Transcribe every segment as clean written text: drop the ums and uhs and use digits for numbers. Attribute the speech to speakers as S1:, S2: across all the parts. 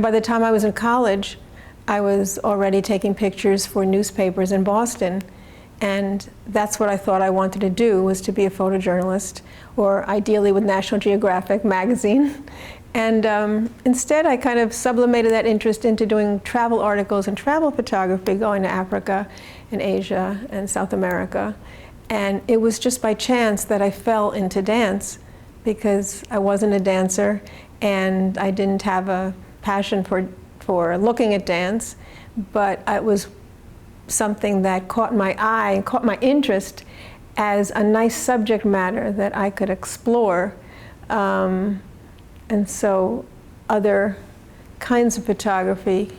S1: By the time I was in college, I was already taking pictures for newspapers in Boston, and that's what I thought I wanted to do, was to be a photojournalist, or ideally with National Geographic magazine. And instead I kind of sublimated that interest into doing travel articles and travel photography, going to Africa and Asia and South America. And it was just by chance that I fell into dance, because I wasn't a dancer and I didn't have a passion for looking at dance, but it was something that caught my eye, caught my interest as a nice subject matter that I could explore. And so other kinds of photography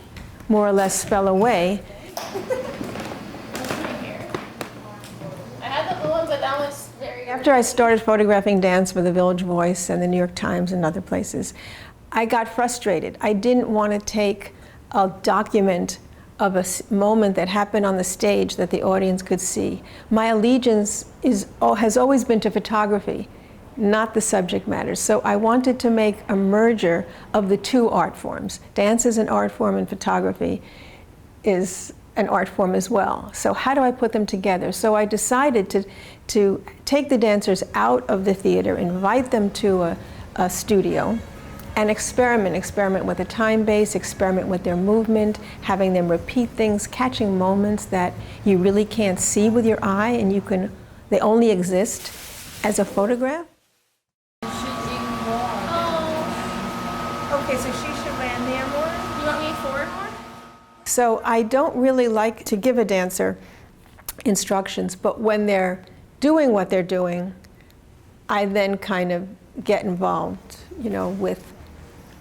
S1: more or less fell away.
S2: I had the blue one, but that was very...
S1: After I started photographing dance for the Village Voice and the New York Times and other places, I got frustrated. I didn't want to take a document of a moment that happened on the stage that the audience could see. My allegiance has always been to photography, not the subject matter. So I wanted to make a merger of the two art forms. Dance is an art form and photography is an art form as well. So how do I put them together? So I decided to take the dancers out of the theater, invite them to a studio, and experiment with a time base, experiment with their movement, having them repeat things, catching moments that you really can't see with your eye, and they only exist as a photograph. Okay, so she should land there more?
S2: You want me forward more?
S1: So I don't really like to give a dancer instructions, but when they're doing what they're doing, I then kind of get involved,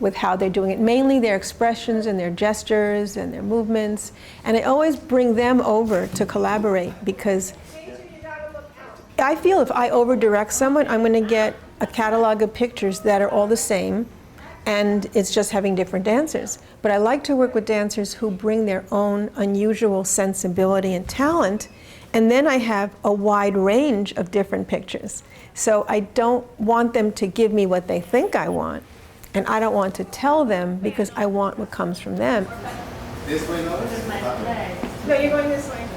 S1: with how they're doing it. Mainly their expressions and their gestures and their movements. And I always bring them over to collaborate, because I feel if I over-direct someone, I'm going to get a catalog of pictures that are all the same, and it's just having different dancers. But I like to work with dancers who bring their own unusual sensibility and talent, and then I have a wide range of different pictures. So I don't want them to give me what they think I want, and I don't want to tell them, because I want what comes from them.
S3: This way, Lois?
S1: No, you're going this way.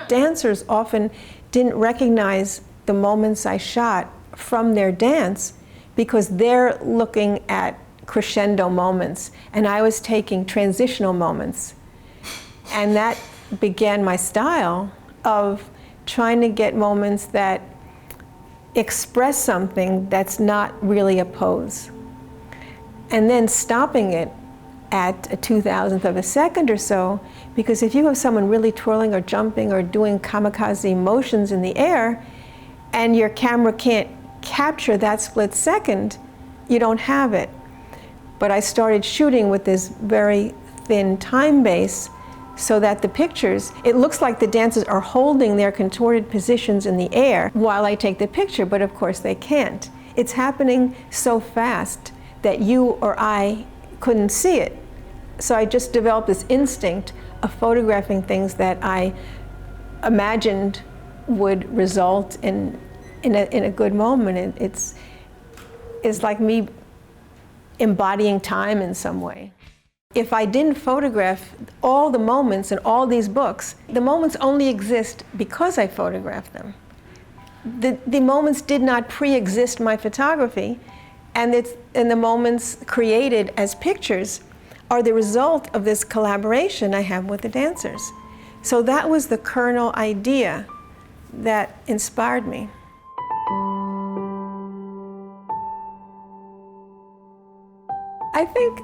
S1: Dancers often didn't recognize the moments I shot from their dance, because they're looking at crescendo moments, and I was taking transitional moments. And that began my style of trying to get moments that express something that's not really a pose, and then stopping it at a 2,000th of a second or so, because if you have someone really twirling or jumping or doing kamikaze motions in the air, and your camera can't capture that split second, you don't have it. But I started shooting with this very thin time base, so that the pictures, it looks like the dancers are holding their contorted positions in the air while I take the picture, but of course they can't. It's happening so fast that you or I couldn't see it. So I just developed this instinct of photographing things that I imagined would result in a good moment. It's like me embodying time in some way. If I didn't photograph all the moments in all these books, the moments only exist because I photographed them. The moments did not pre-exist my photography, and the moments created as pictures are the result of this collaboration I have with the dancers. So that was the kernel idea that inspired me. I think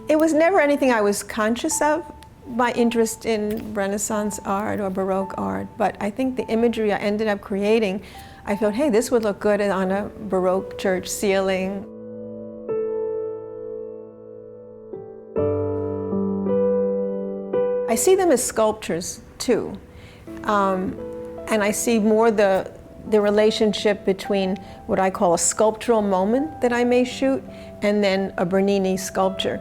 S1: it was never anything I was conscious of, my interest in Renaissance art or Baroque art, but I think the imagery I ended up creating, I thought, hey, this would look good on a Baroque church ceiling. I see them as sculptures too, and I see more the relationship between what I call a sculptural moment that I may shoot and then a Bernini sculpture.